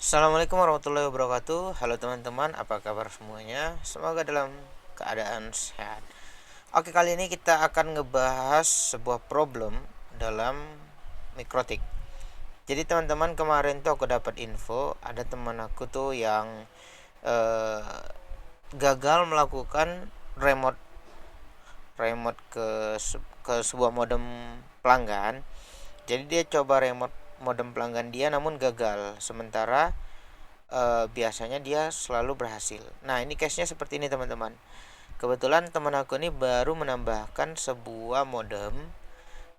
Assalamualaikum warahmatullahi wabarakatuh. Halo teman-teman, apa kabar semuanya? Semoga dalam keadaan sehat. Oke, kali ini kita akan ngebahas sebuah problem dalam mikrotik. Jadi teman-teman, kemarin tuh aku dapat info ada teman aku tuh yang eh, gagal melakukan remote remote ke sebuah modem pelanggan. Jadi dia coba remote modem pelanggan dia namun gagal. Sementara biasanya dia selalu berhasil. Nah, ini case-nya seperti ini teman-teman. Kebetulan teman aku ini baru menambahkan sebuah modem,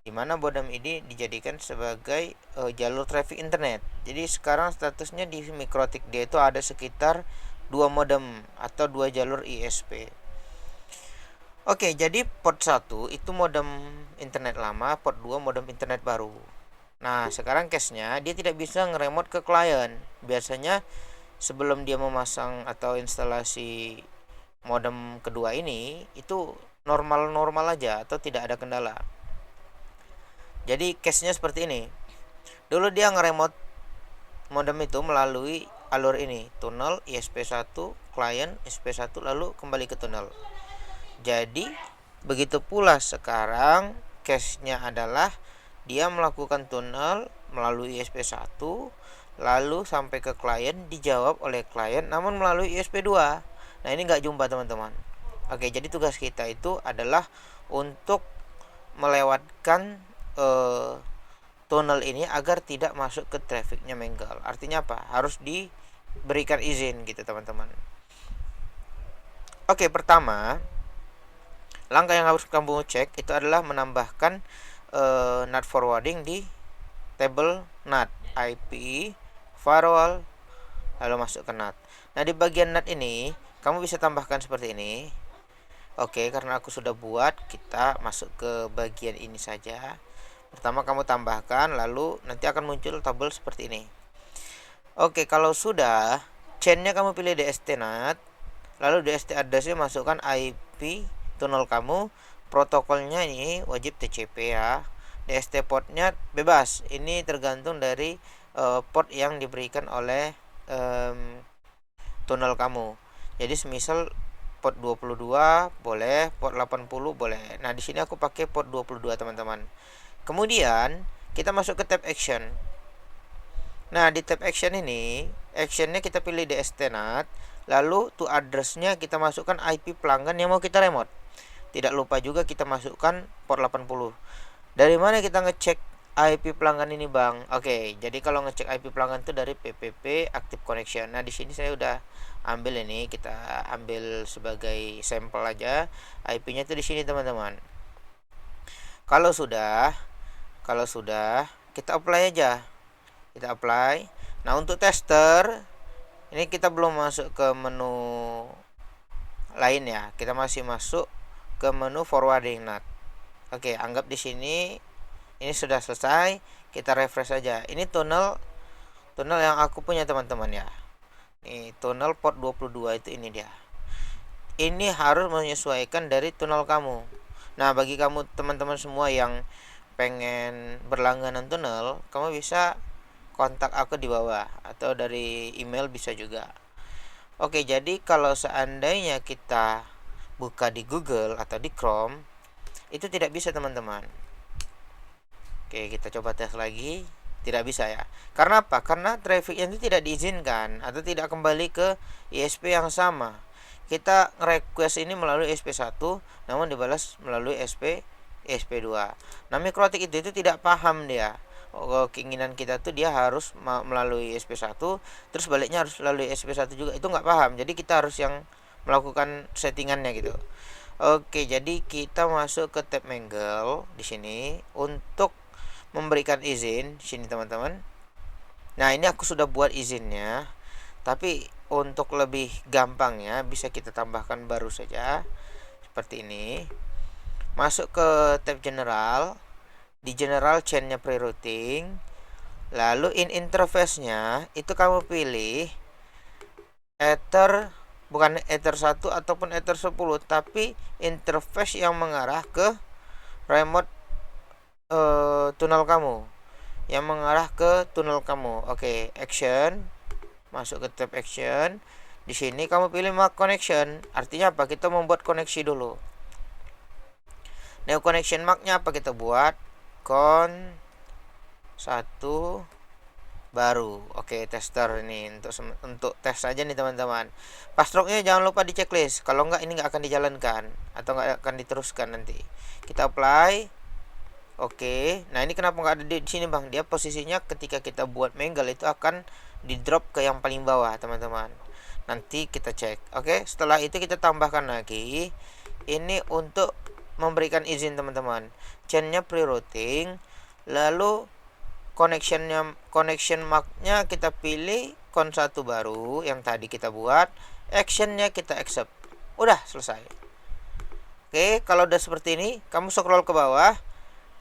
di mana modem ini dijadikan sebagai jalur traffic internet. Jadi sekarang statusnya di Mikrotik dia itu ada sekitar dua modem atau dua jalur ISP. Oke, jadi port 1 itu modem internet lama, port 2 modem internet baru. Nah, sekarang case-nya dia tidak bisa ngeremote ke klien. Biasanya sebelum dia memasang atau instalasi modem kedua ini itu normal-normal aja atau tidak ada kendala. Jadi case-nya seperti ini. Dulu dia ngeremote modem itu melalui alur ini, tunnel ISP1, klien ISP1 lalu kembali ke tunnel. Jadi begitu pula sekarang case-nya adalah dia melakukan tunnel melalui ISP1 lalu sampai ke klien, dijawab oleh klien namun melalui ISP2. Nah, ini nggak jumpa teman-teman. Oke, jadi tugas kita itu adalah untuk melewatkan tunnel ini agar tidak masuk ke trafficnya Menggal. Artinya apa? Harus diberikan izin gitu teman-teman. Oke, pertama langkah yang harus kamu cek itu adalah menambahkan NAT forwarding di table NAT IP firewall lalu masuk ke NAT. Nah, di bagian NAT ini kamu bisa tambahkan seperti ini. Oke, karena aku sudah buat, kita masuk ke bagian ini saja. Pertama kamu tambahkan, lalu nanti akan muncul tabel seperti ini. Oke, kalau sudah, chainnya kamu pilih DST NAT, lalu DST addressnya masukkan IP tunnel kamu, protokolnya ini wajib TCP ya. DST portnya bebas, ini tergantung dari port yang diberikan oleh tunnel kamu. Jadi semisal port 22 boleh, port 80 boleh. Nah, di sini aku pakai port 22 teman-teman. Kemudian kita masuk ke tab action. Nah, di tab action ini, actionnya kita pilih DST-NAT, lalu to address-nya kita masukkan IP pelanggan yang mau kita remote. Tidak lupa juga kita masukkan port 80. Dari mana kita ngecek IP pelanggan ini, Bang? Oke, jadi kalau ngecek IP pelanggan itu dari PPP Active Connection. Nah, di sini saya udah ambil ini, kita ambil sebagai sampel aja. IP-nya itu di sini, teman-teman. Kalau sudah kita apply aja. Kita apply. Nah, untuk tester ini kita belum masuk ke menu lain ya. Kita masih masuk ke menu forwarding NAT. Oke, anggap di sini ini sudah selesai. Kita refresh saja. Ini tunnel yang aku punya teman-teman ya. Ini tunnel port 22 itu ini dia. Ini harus menyesuaikan dari tunnel kamu. Nah, bagi kamu teman-teman semua yang pengen berlangganan tunnel, kamu bisa kontak aku di bawah atau dari email bisa juga. Oke, jadi kalau seandainya kita buka di Google atau di Chrome itu tidak bisa teman-teman. Oke, kita coba tes lagi. Tidak bisa ya. Karena apa? Karena trafficnya itu tidak diizinkan atau tidak kembali ke ISP yang sama. Kita request ini melalui ISP1 namun dibalas melalui ISP2. Nah, Mikrotik itu tidak paham dia. Keinginan kita tuh dia harus melalui SP1 terus baliknya harus melalui SP1 juga, itu nggak paham. Jadi kita harus yang melakukan settingannya gitu. Oke, jadi kita masuk ke tab Mangle di sini untuk memberikan izin sini teman-teman. Nah, ini aku sudah buat izinnya, tapi untuk lebih gampang ya bisa kita tambahkan baru saja seperti ini. Masuk ke tab general, di general chainnya pre-routing, lalu in interface-nya itu kamu pilih ether, bukan ether 1 ataupun ether 10, tapi interface yang mengarah ke remote tunnel kamu, yang mengarah ke tunnel kamu. Oke, action masuk ke tab action. Di sini kamu pilih mark connection. Artinya apa? Kita membuat koneksi dulu. New connection marknya apa? Kita buat con 1 baru. Oke, tester ini untuk tes saja nih teman-teman. Passwordnya jangan lupa di checklist. Kalau enggak ini enggak akan dijalankan atau enggak akan diteruskan nanti. Kita apply. Oke. Nah, ini kenapa enggak ada di sini, Bang? Dia posisinya ketika kita buat mangle itu akan di drop ke yang paling bawah, teman-teman. Nanti kita cek. Oke, setelah itu kita tambahkan lagi ini untuk memberikan izin, teman-teman. Chainnya pre-routing, lalu connection marknya kita pilih con 1 baru yang tadi kita buat, actionnya kita accept. Udah selesai. Oke, kalau udah seperti ini, kamu scroll ke bawah,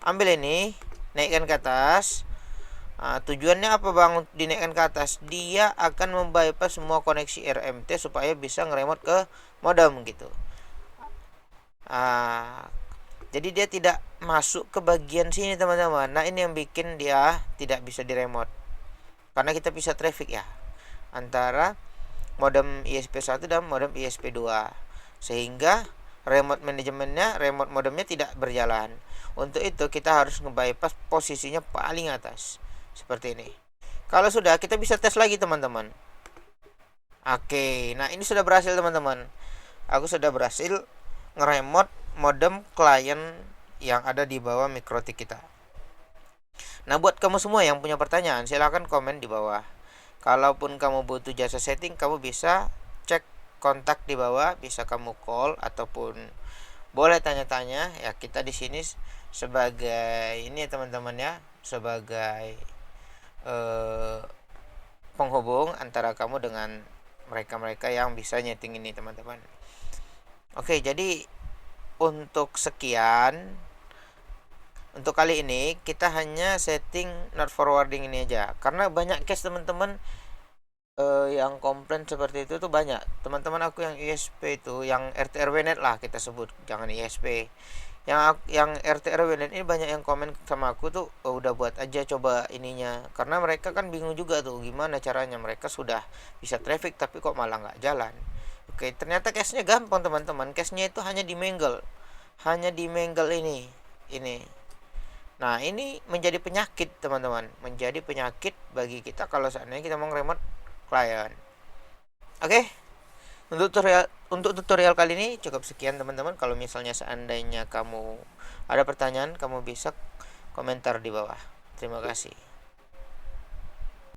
ambil ini, naikkan ke atas. Nah, tujuannya apa, Bang, dinaikkan ke atas? Dia akan membypass semua koneksi RMT supaya bisa ngeremote ke modem gitu. Jadi dia tidak masuk ke bagian sini, teman-teman. Nah, ini yang bikin dia tidak bisa di remote. Karena kita bisa traffic ya antara modem ISP1 dan modem ISP2. Sehingga remote manajemennya, remote modemnya tidak berjalan. Untuk itu kita harus nge-bypass posisinya paling atas. Seperti ini. Kalau sudah, kita bisa tes lagi, teman-teman. Oke, nah ini sudah berhasil, teman-teman. Aku sudah berhasil nge-remote modem klien yang ada di bawah MikroTik kita. Nah, buat kamu semua yang punya pertanyaan, silahkan komen di bawah. Kalaupun kamu butuh jasa setting, kamu bisa cek kontak di bawah, bisa kamu call ataupun boleh tanya-tanya. Ya, kita di sini sebagai ini, teman-teman ya, sebagai penghubung antara kamu dengan mereka-mereka yang bisa nyeting ini, teman-teman. Oke, jadi untuk sekian, untuk kali ini kita hanya setting not forwarding ini aja, karena banyak case, teman-teman, yang komplain seperti itu tuh banyak. Teman-teman aku yang ISP itu, yang RT/RW net lah kita sebut, jangan ISP. Yang RT/RW net ini banyak yang komen sama aku tuh, udah buat aja coba ininya, karena mereka kan bingung juga tuh gimana caranya. Mereka sudah bisa traffic tapi kok malah nggak jalan. Oke, ternyata case-nya gampang, teman-teman. Case-nya itu hanya di mangle. Hanya di mangle ini. Nah, ini menjadi penyakit, teman-teman. Menjadi penyakit bagi kita kalau seandainya kita mau nge-remote klien. Oke. Untuk tutorial kali ini cukup sekian, teman-teman. Kalau misalnya seandainya kamu ada pertanyaan, kamu bisa komentar di bawah. Terima kasih.